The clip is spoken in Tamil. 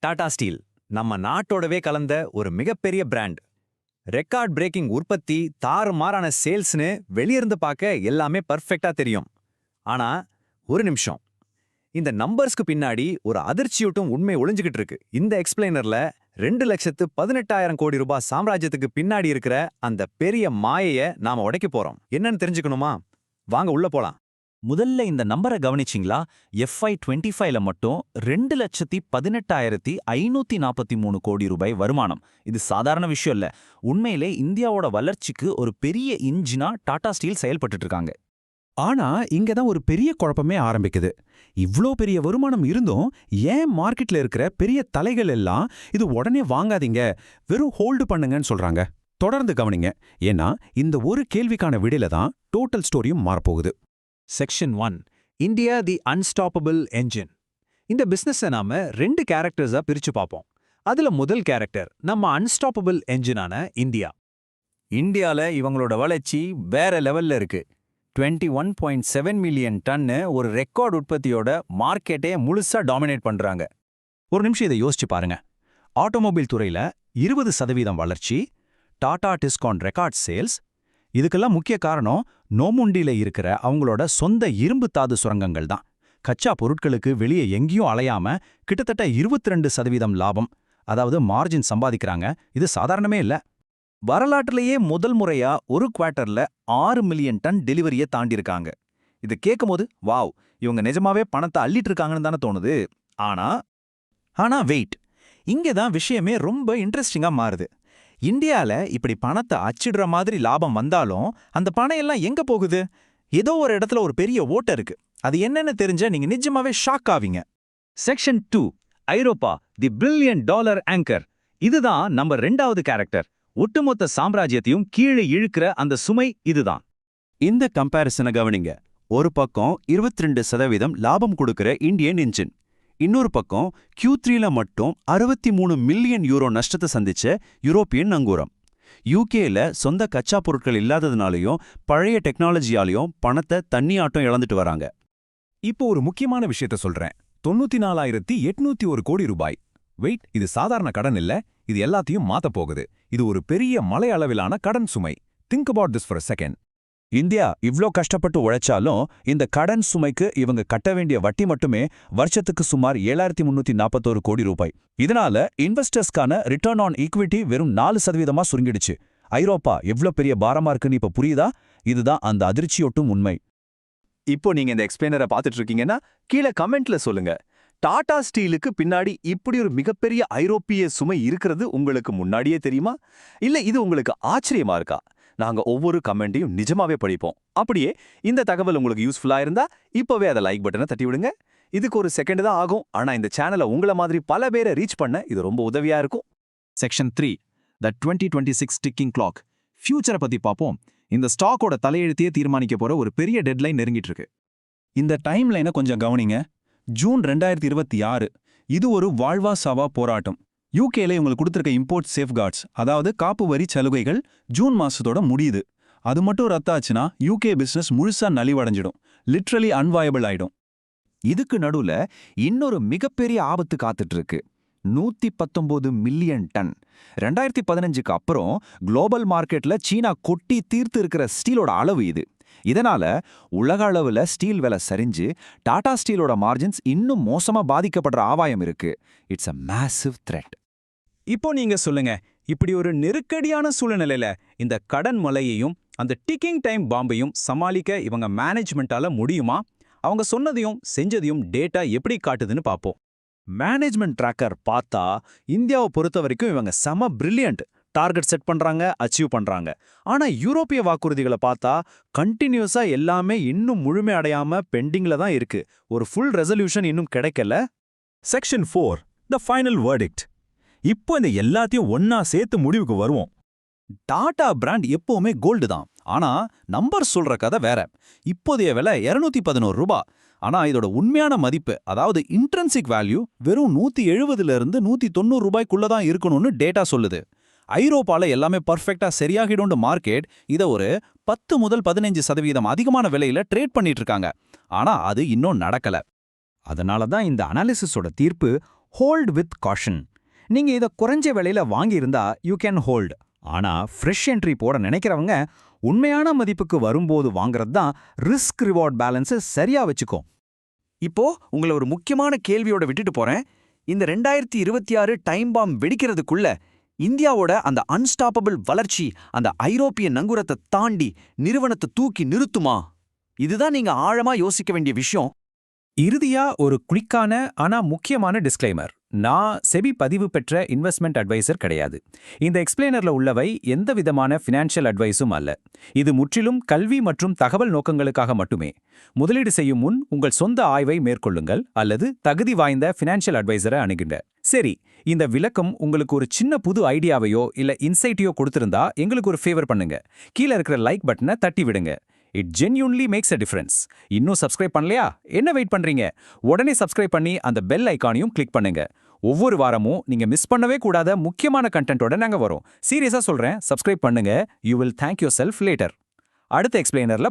டாடா ஸ்டீல் நம்ம நாட்டோடவே கலந்த ஒரு மிகப்பெரிய பிராண்ட். ரெக்கார்ட் பிரேக்கிங் உற்பத்தி, தாறுமாறான சேல்ஸ்னு வெளியிருந்து பார்க்க எல்லாமே பர்ஃபெக்ட்டா தெரியும். ஆனா ஒரு நிமிஷம், இந்த நம்பர்ஸ்க்கு பின்னாடி ஒரு அதிர்ச்சியூட்டும் உண்மை ஒளிஞ்சுகிட்டு இருக்கு. இந்த எக்ஸ்பிளைனர்ல 2,18,000 கோடி ரூபாய் சாம்ராஜ்யத்துக்கு பின்னாடி இருக்கிற அந்த பெரிய மாயைய நாம உடைக்க போறோம். என்னன்னு தெரிஞ்சுக்கணுமா? வாங்க உள்ள போலாம். முதல்ல இந்த நம்பரை கவனிச்சிங்களா? FY 25ல மட்டும் 2,18,543 கோடி ரூபாய் வருமானம். இது சாதாரண விஷயம் இல்ல. உண்மையிலே இந்தியாவோட வளர்ச்சிக்கு ஒரு பெரிய இன்ஜினா டாடா ஸ்டீல் செயல்பட்டு இருக்காங்க. ஆனா இங்க தான் ஒரு பெரிய குழப்பமே ஆரம்பிக்குது. இவ்ளோ பெரிய வருமானம் இருந்தும் ஏன் மார்க்கெட்ல இருக்கிற பெரிய தலைகள் எல்லாம் இது உடனே வாங்காதீங்க, வெறும் ஹோல்டு பண்ணுங்கன்னு சொல்றாங்க? தொடர்ந்து கவனிங்க, ஏன்னா இந்த ஒரு கேள்விக்கான விடையில தான் டோட்டல் ஸ்டோரியும் மாறப்போகுது. செக்ஷன் 1, இந்தியா தி அன்ஸ்டாப்பபிள் என்ஜின். இந்த பிசினஸை நாம 2 கேரக்டர்ஸா பிரிச்சு பார்ப்போம். அதுல முதல் கேரக்டர் நம்ம அன்ஸ்டாப்பபிள் என்ஜினான இந்தியா. இந்தியால இவங்களோட வளர்ச்சி வேற லெவல்ல இருக்கு. 21.7 மில்லியன் டன்னு ஒரு ரெக்கார்ட் உற்பத்தியோட மார்க்கெட்டே முழுசா டாமினேட் பண்றாங்க. ஒரு நிமிஷம் இதை யோசிச்சு பாருங்க. ஆட்டோமொபைல் துறையில 20% வளர்ச்சி, டாடா டிஸ்கான் ரெக்கார்ட் சேல்ஸ். இதுக்கெல்லாம் முக்கிய காரணம் நோமுண்டியில இருக்கிற அவங்களோட சொந்த இரும்பு தாது சுரங்கங்கள் தான். கச்சா பொருட்களுக்கு வெளியே எங்கேயும் அலையாம கிட்டத்தட்ட 22% லாபம், அதாவது மார்ஜின் சம்பாதிக்கிறாங்க. இது சாதாரணமே இல்ல. வரலாற்றிலேயே முதல் முறையா ஒரு குவார்ட்டர்ல 6 மில்லியன் டன் டெலிவரியை தாண்டியிருக்காங்க. இது கேட்கும்போது வாவ், இவங்க நிஜமாவே பணத்தை அள்ளிட்டு இருக்காங்கன்னு தானே தோணுது. ஆனா வெயிட், இங்கே தான் விஷயமே ரொம்ப இன்ட்ரெஸ்டிங்கா மாறுது. இந்தியால இப்படி பணத்தை அச்சிடுற மாதிரி லாபம் வந்தாலும் அந்த பணம் எல்லாம் எங்க போகுது? ஏதோ ஒரு இடத்துல ஒரு பெரிய ஓட்டை இருக்கு. அது என்னன்னு தெரிஞ்ச நீங்க நிஜமாவே ஷாக் ஆவீங்க. செக்ஷன் 2, ஐரோப்பா தி பில்லியன் டாலர் ஆங்கர். இதுதான் நம்ம 2வது கேரக்டர். ஒட்டுமொத்த சாம்ராஜ்யத்தையும் கீழே இழுக்கிற அந்த சுமை இதுதான். இந்த கம்பேரிசனை கவனிங்க. ஒரு பக்கம் 22% லாபம் கொடுக்கிற இந்தியன் இன்ஜின், இன்னொரு பக்கம் Q3ல மட்டும் 63 மில்லியன் யூரோ நஷ்டத்தை சந்திச்ச யூரோப்பியன் நங்கூரம். யூகேல சொந்த கச்சா பொருட்கள் இல்லாததுனாலையும் பழைய டெக்னாலஜியாலையும் பணத்தை தண்ணியாட்டம் இழந்துட்டு வராங்க. இப்போ ஒரு முக்கியமான விஷயத்த சொல்றேன். 94,801 கோடி ரூபாய். வெயிட், இது சாதாரண கடன் இல்ல, இது எல்லாத்தையும் மாத்த போகுது. இது ஒரு பெரிய மலை அளவிலான கடன் சுமை. Think about this for a second. India இவ்ளோ கஷ்டப்பட்டு உழைச்சாலும் இந்த கடன் சுமைக்கு இவங்க கட்ட வேண்டிய வட்டி மட்டுமே வருஷத்துக்கு சுமார் 7,341 கோடி ரூபாய். இதனால இன்வெஸ்டர்ஸ்க்கான ரிட்டர்ன் ஆன் ஈக்விட்டி வெறும் 4% சுருங்கிடுச்சு. ஐரோப்பா எவ்ளோ பெரிய பாரமா இருக்குன்னு இப்ப புரியுதா? இதுதான் அந்த அதிர்ச்சியொட்டும் உண்மை. இப்போ நீங்க இந்த எக்ஸ்பிளைனரை பார்த்துட்டு இருக்கீங்கன்னா கீழே கமெண்ட்ல சொல்லுங்க. டாடா ஸ்டீலுக்கு பின்னாடி இப்படி ஒரு மிகப்பெரிய ஐரோப்பிய சுமை இருக்கிறது உங்களுக்கு முன்னாடியே தெரியுமா? இல்ல இது உங்களுக்கு ஆச்சரியமா இருக்கா? நாங்க ஒவ்வொரு கமெண்ட்டையும் நிஜமாவே படிப்போம். அப்படியே இந்த தகவல் உங்களுக்கு யூஸ்ஃபுல்லா இருந்தா இப்பவே அதை லைக் பட்டனை தட்டி விடுங்க. இதுக்கு ஒரு செகண்ட் தான் ஆகும், ஆனா இந்த சேனலை உங்கள மாதிரி பல பேரை ரீச் பண்ண இது ரொம்ப உதவியா இருக்கும். செக்ஷன் 3, த 2026 டிக்கிங் கிளாக். ஃபியூச்சரை பத்தி பார்ப்போம். இந்த ஸ்டாக்கோட தலையெழுத்தையே தீர்மானிக்க போற ஒரு பெரிய டெட்லைன் நெருங்கிட்டு இருக்கு. இந்த டைம் லைனை கொஞ்சம் கவனிங்க. ஜூன் 2026. இது ஒரு வாழ்வா சாவா போராட்டம். யூகேல இவங்களுக்கு கொடுத்திருக்க இம்போர்ட் சேஃப்கார்ட்ஸ், அதாவது காப்பு வரி சலுகைகள் ஜூன் மாசத்தோட முடியுது. அது மட்டும் ரத்தாச்சுன்னா யூகே பிசினஸ் முழுசா நலிவடைஞ்சிடும், லிட்ரலி அன்வாயபிள் ஆயிடும். இதுக்கு நடுவுல இன்னொரு மிகப்பெரிய ஆபத்து காத்துட்டு இருக்கு. 119 மில்லியன் டன். 2015க்கு அப்புறம் குளோபல் மார்க்கெட்ல சீனா கொட்டி தீர்த்து இருக்கிற ஸ்டீலோட அளவு இது. இதனால உலக அளவுல ஸ்டீல் விலை சரிஞ்சு டாடா ஸ்டீலோட மார்ஜின்ஸ் இன்னும் மோசமா பாதிக்கப்படுற ஆவாயம் இருக்கு. It's a massive threat. இப்போ நீங்க சொல்லுங்க, இப்படி ஒரு நெருக்கடியான சூழ்நிலையில இந்த கடன் மலையையும் அந்த டிக்கிங் டைம் பாம்பையும் சமாளிக்க இவங்க மேனேஜ்மெண்டால முடியுமா? அவங்க சொன்னதையும் செஞ்சதையும் டேட்டா எப்படி காட்டுதுன்னு பார்ப்போம். மேனேஜ்மெண்ட் ட்ராக்கர் பார்த்தா இந்தியாவை பொறுத்த வரைக்கும் இவங்க செம பிரில்லியன்ட். டார்கெட் செட் பண்றாங்க, அச்சீவ் பண்றாங்க. ஆனா யூரோப்பிய வாக்குறுதிகளை பார்த்தா கண்டினியூஸா எல்லாமே இன்னும் முழுமை அடையாம பெண்டிங்ல தான் இருக்கு. ஒரு ஃபுல் ரெசல்யூஷன் இன்னும் கிடைக்கல. Section 4, the final verdict. இப்போ இந்த எல்லாத்தையும் ஒன்னா சேர்த்து முடிவுக்கு வருவோம். டாடா பிராண்ட் எப்பவுமே கோல்டு தான். ஆனா நம்பர் சொல்ற கதை வேற. இப்போதைய விலை 211 ரூபாய். ஆனா இதோட உண்மையான மதிப்பு, அதாவது இன்ட்ரின்சிக் வேல்யூ, வெறும் 170 190 ரூபாய்க்குள்ள தான் இருக்கணும்னு டேட்டா சொல்லுது. ஐரோப்பால எல்லாமே பர்ஃபெக்டா சரியாகிடும் மார்க்கெட் இதை ஒரு 10 முதல் 15% அதிகமான விலையில ட்ரேட் பண்ணிட்டு இருக்காங்க. ஆனா அது இன்னும் நடக்கல. அதனால தான் இந்த அனாலிசிஸோட தீர்ப்பு ஹோல்ட் வித் காஷன். நீங்க இத குறைஞ்ச விலையில வாங்கியிருந்தா யூ கேன் ஹோல்ட். ஆனா ஃப்ரெஷ் என்ட்ரி போட நினைக்கிறவங்க உண்மையான மதிப்புக்கு வரும்போது வாங்குறது தான் ரிஸ்க் ரிவார்ட் பேலன்ஸை சரியா வச்சுக்கும். இப்போ உங்களை ஒரு முக்கியமான கேள்வியோட விட்டுட்டு போறேன். இந்த 2026 டைம் பாம் வெடிக்கிறதுக்குள்ள இந்தியாவோட அந்த அன்ஸ்டாப்பபிள் வளர்ச்சி அந்த ஐரோப்பிய நங்கூரத்தை தாண்டி நிறுவனத்தை தூக்கி நிறுத்துமா? இதுதான் நீங்க ஆழமா யோசிக்க வேண்டிய விஷயம். இறுதியா ஒரு குளிக்கான ஆனா முக்கியமான டிஸ்க்ளைமர். நான் செபி பதிவு பெற்ற இன்வெஸ்ட்மெண்ட் அட்வைசர் கிடையாது. இந்த எக்ஸ்பிளைனர்ல உள்ளவை எந்த விதமான ஃபினான்ஷியல் அட்வைஸும் அல்ல. இது முற்றிலும் கல்வி மற்றும் தகவல் நோக்கங்களுக்காக மட்டுமே. முதலீடு செய்யும் முன் உங்கள் சொந்த ஆய்வை மேற்கொள்ளுங்கள் அல்லது தகுதி வாய்ந்த ஃபினான்ஷியல் அட்வைசரை அணுகுங்க. சரி, இந்த விளக்கம் உங்களுக்கு ஒரு சின்ன புது ஐடியாவையோ இல்ல இன்சைட்டையோ கொடுத்திருந்தா எங்களுக்கு ஒரு ஃபேவர் பண்ணுங்க. கீழ இருக்கிற லைக் பட்டனை தட்டி விடுங்க. It genuinely maths a difference. இன்னும் சப்ஸ்கிரைப் பண்ணலையா? என்ன வெயிட் பண்றீங்க? உடனே சப்ஸ்கிரைப் பண்ணி அந்த பெல் ஐகானையும் கிளிக் பண்ணுங்க. ஒவ்வொரு வாரமும் நீங்க மிஸ் பண்ணவே கூடாத முக்கியமான கண்டென்ட்டோட நாங்க வரோம். சீரியஸா சொல்றேன், சப்ஸ்கிரைப் பண்ணுங்க. You will thank your self later. அடுத்த எக்ஸ்பிளைனர்ல